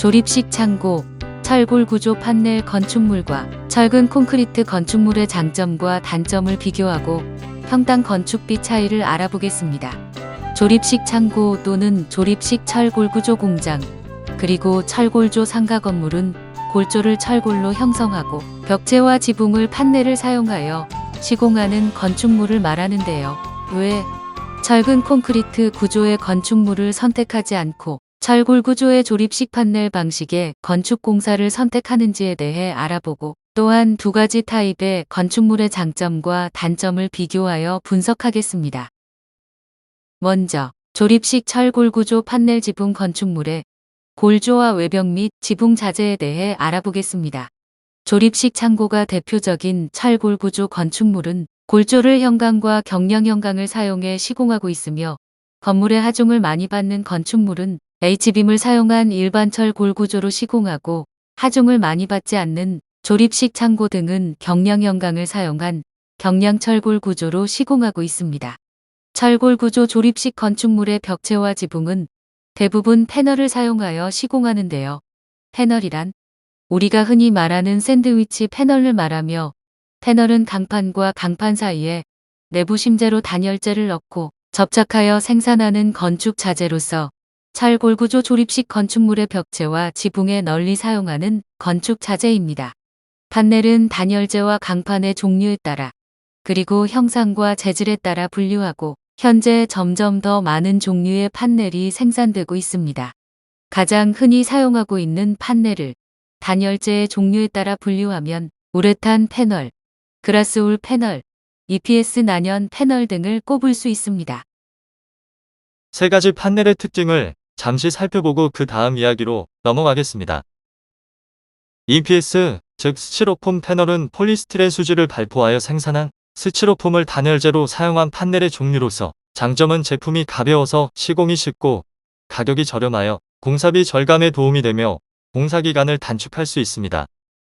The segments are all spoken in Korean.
조립식 창고, 철골 구조 판넬 건축물과 철근 콘크리트 건축물의 장점과 단점을 비교하고 평당 건축비 차이를 알아보겠습니다. 조립식 창고 또는 조립식 철골 구조 공장, 그리고 철골조 상가 건물은 골조를 철골로 형성하고 벽체와 지붕을 판넬을 사용하여 시공하는 건축물을 말하는데요. 왜 철근 콘크리트 구조의 건축물을 선택하지 않고 철골 구조의 조립식 판넬 방식의 건축 공사를 선택하는지에 대해 알아보고, 또한 두 가지 타입의 건축물의 장점과 단점을 비교하여 분석하겠습니다. 먼저 조립식 철골 구조 판넬 지붕 건축물의 골조와 외벽 및 지붕 자재에 대해 알아보겠습니다. 조립식 창고가 대표적인 철골 구조 건축물은 골조를 현강과 경량 현강을 사용해 시공하고 있으며, 건물의 하중을 많이 받는 건축물은 H빔을 사용한 일반 철골 구조로 시공하고, 하중을 많이 받지 않는 조립식 창고 등은 경량 현강을 사용한 경량 철골 구조로 시공하고 있습니다. 철골 구조 조립식 건축물의 벽체와 지붕은 대부분 패널을 사용하여 시공하는데요. 패널이란 우리가 흔히 말하는 샌드위치 패널을 말하며, 패널은 강판과 강판 사이에 내부 심재로 단열재를 넣고 접착하여 생산하는 건축 자재로서 철골 구조 조립식 건축물의 벽체와 지붕에 널리 사용하는 건축 자재입니다. 판넬은 단열재와 강판의 종류에 따라, 그리고 형상과 재질에 따라 분류하고, 현재 점점 더 많은 종류의 판넬이 생산되고 있습니다. 가장 흔히 사용하고 있는 판넬을 단열재의 종류에 따라 분류하면 우레탄 패널, 그라스울 패널, EPS 난연 패널 등을 꼽을 수 있습니다. 세 가지 판넬의 특징을 잠시 살펴보고 그 다음 이야기로 넘어가겠습니다. EPS, 즉 스티로폼 패널은 폴리스티렌 수지를 발포하여 생산한 스티로폼을 단열재로 사용한 판넬의 종류로서, 장점은 제품이 가벼워서 시공이 쉽고 가격이 저렴하여 공사비 절감에 도움이 되며 공사기간을 단축할 수 있습니다.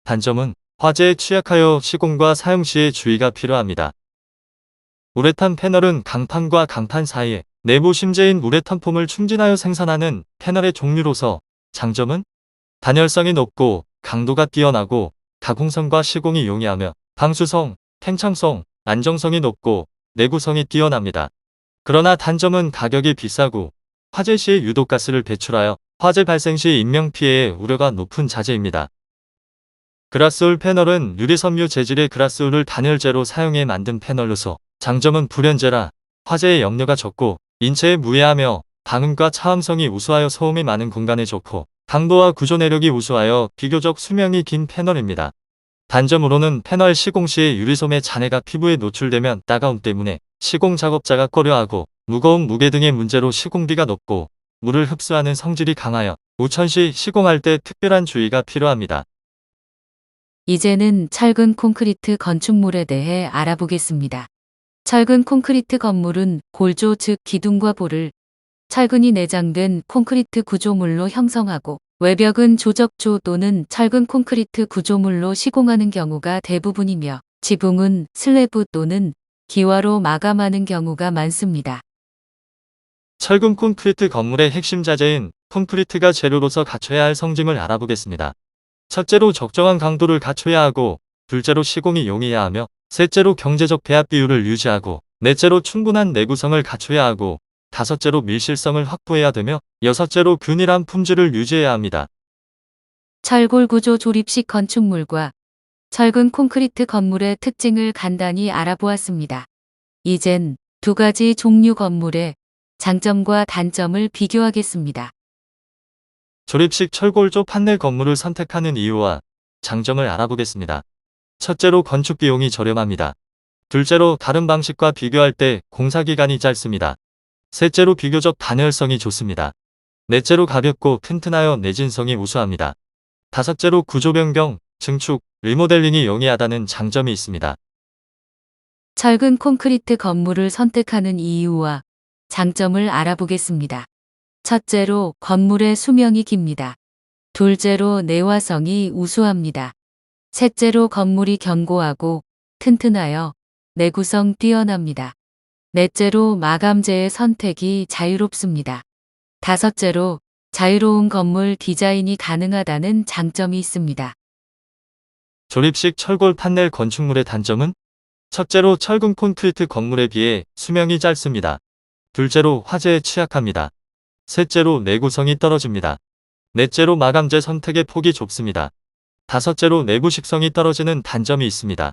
단점은 화재에 취약하여 시공과 사용 시에 주의가 필요합니다. 우레탄 패널은 강판과 강판 사이에 내부 심재인 우레탄폼을 충진하여 생산하는 패널의 종류로서, 장점은 단열성이 높고 강도가 뛰어나고 가공성과 시공이 용이하며 방수성, 팽창성, 안정성이 높고 내구성이 뛰어납니다. 그러나 단점은 가격이 비싸고 화재 시에 유독가스를 배출하여 화재 발생 시 인명피해의 우려가 높은 자재입니다. 그라스울 패널은 유리섬유 재질의 그라스울을 단열재로 사용해 만든 패널로서, 장점은 불연재라 화재의 염려가 적고 인체에 무해하며 방음과 차음성이 우수하여 소음이 많은 공간에 좋고, 강도와 구조 내력이 우수하여 비교적 수명이 긴 패널입니다. 단점으로는 패널 시공 시 유리솜의 잔해가 피부에 노출되면 따가움 때문에 시공 작업자가 꺼려하고, 무거운 무게 등의 문제로 시공비가 높고 물을 흡수하는 성질이 강하여 우천 시 시공할 때 특별한 주의가 필요합니다. 이제는 철근 콘크리트 건축물에 대해 알아보겠습니다. 철근 콘크리트 건물은 골조 즉 기둥과 볼을 철근이 내장된 콘크리트 구조물로 형성하고, 외벽은 조적조 또는 철근 콘크리트 구조물로 시공하는 경우가 대부분이며, 지붕은 슬래브 또는 기와로 마감하는 경우가 많습니다. 철근 콘크리트 건물의 핵심 자재인 콘크리트가 재료로서 갖춰야 할 성질을 알아보겠습니다. 첫째로 적정한 강도를 갖춰야 하고, 둘째로 시공이 용이해야 하며, 셋째로 경제적 배합 비율을 유지하고, 넷째로 충분한 내구성을 갖춰야 하고, 다섯째로 밀실성을 확보해야 되며, 여섯째로 균일한 품질을 유지해야 합니다. 철골 구조 조립식 건축물과 철근 콘크리트 건물의 특징을 간단히 알아보았습니다. 이젠 두 가지 종류 건물의 장점과 단점을 비교하겠습니다. 조립식 철골조 판넬 건물을 선택하는 이유와 장점을 알아보겠습니다. 첫째로 건축 비용이 저렴합니다. 둘째로 다른 방식과 비교할 때 공사기간이 짧습니다. 셋째로 비교적 단열성이 좋습니다. 넷째로 가볍고 튼튼하여 내진성이 우수합니다. 다섯째로 구조 변경, 증축, 리모델링이 용이하다는 장점이 있습니다. 철근 콘크리트 건물을 선택하는 이유와 장점을 알아보겠습니다. 첫째로 건물의 수명이 깁니다. 둘째로 내화성이 우수합니다. 셋째로 건물이 견고하고 튼튼하여 내구성 뛰어납니다. 넷째로 마감재의 선택이 자유롭습니다. 다섯째로 자유로운 건물 디자인이 가능하다는 장점이 있습니다. 조립식 철골 판넬 건축물의 단점은 첫째로 철근 콘크리트 건물에 비해 수명이 짧습니다. 둘째로 화재에 취약합니다. 셋째로 내구성이 떨어집니다. 넷째로 마감재 선택의 폭이 좁습니다. 다섯째로 내부 식성이 떨어지는 단점이 있습니다.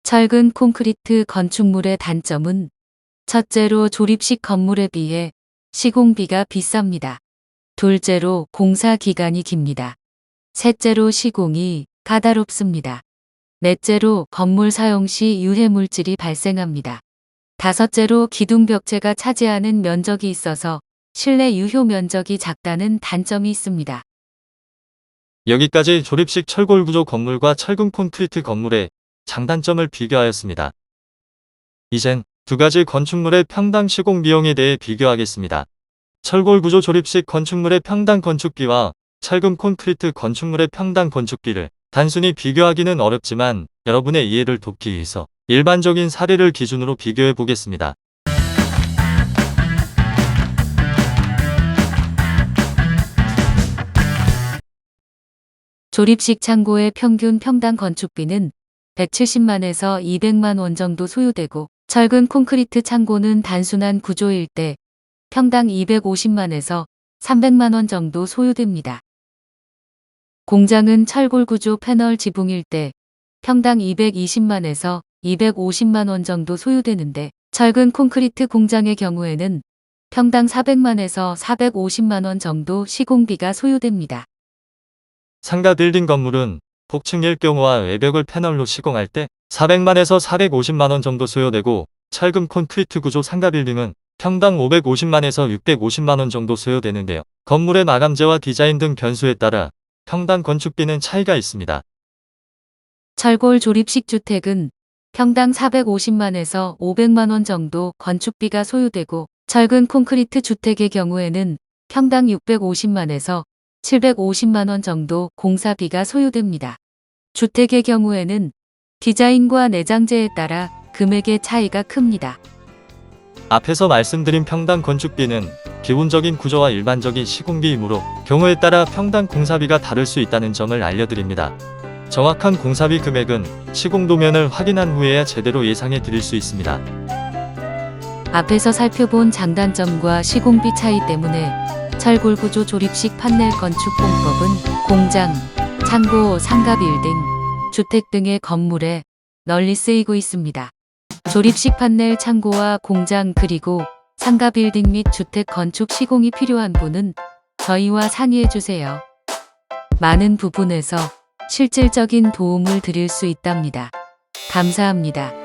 철근 콘크리트 건축물의 단점은 첫째로 조립식 건물에 비해 시공비가 비쌉니다. 둘째로 공사 기간이 깁니다. 셋째로 시공이 까다롭습니다. 넷째로 건물 사용 시 유해 물질이 발생합니다. 다섯째로 기둥 벽체가 차지하는 면적이 있어서 실내 유효 면적이 작다는 단점이 있습니다. 여기까지 조립식 철골 구조 건물과 철근 콘크리트 건물의 장단점을 비교하였습니다. 이젠 두 가지 건축물의 평당 시공 비용에 대해 비교하겠습니다. 철골 구조 조립식 건축물의 평당 건축비와 철근 콘크리트 건축물의 평당 건축비를 단순히 비교하기는 어렵지만 여러분의 이해를 돕기 위해서 일반적인 사례를 기준으로 비교해 보겠습니다. 조립식 창고의 평균 평당 건축비는 170만에서 200만 원 정도 소요되고 철근 콘크리트 창고는 단순한 구조일 때 평당 250만에서 300만 원 정도 소요됩니다. 공장은 철골 구조 패널 지붕일 때 평당 220만에서 250만 원 정도 소요되는데 철근 콘크리트 공장의 경우에는 평당 400만에서 450만 원 정도 시공비가 소요됩니다. 상가 빌딩 건물은 복층일 경우와 외벽을 패널로 시공할 때 400만에서 450만 원 정도 소요되고 철근 콘크리트 구조 상가 빌딩은 평당 550만에서 650만 원 정도 소요되는데요. 건물의 마감재와 디자인 등 변수에 따라 평당 건축비는 차이가 있습니다. 철골 조립식 주택은 평당 450만에서 500만 원 정도 건축비가 소요되고 철근 콘크리트 주택의 경우에는 평당 650만에서 750만 원 정도 공사비가 소요됩니다. 주택의 경우에는 디자인과 내장재에 따라 금액의 차이가 큽니다. 앞에서 말씀드린 평당 건축비는 기본적인 구조와 일반적인 시공비이므로 경우에 따라 평당 공사비가 다를 수 있다는 점을 알려드립니다. 정확한 공사비 금액은 시공 도면을 확인한 후에야 제대로 예상해 드릴 수 있습니다. 앞에서 살펴본 장단점과 시공비 차이 때문에 철골 구조 조립식 판넬 건축 공법은 공장, 창고, 상가 빌딩, 주택 등의 건물에 널리 쓰이고 있습니다. 조립식 판넬 창고와 공장 그리고 상가 빌딩 및 주택 건축 시공이 필요한 분은 저희와 상의해 주세요. 많은 부분에서 실질적인 도움을 드릴 수 있답니다. 감사합니다.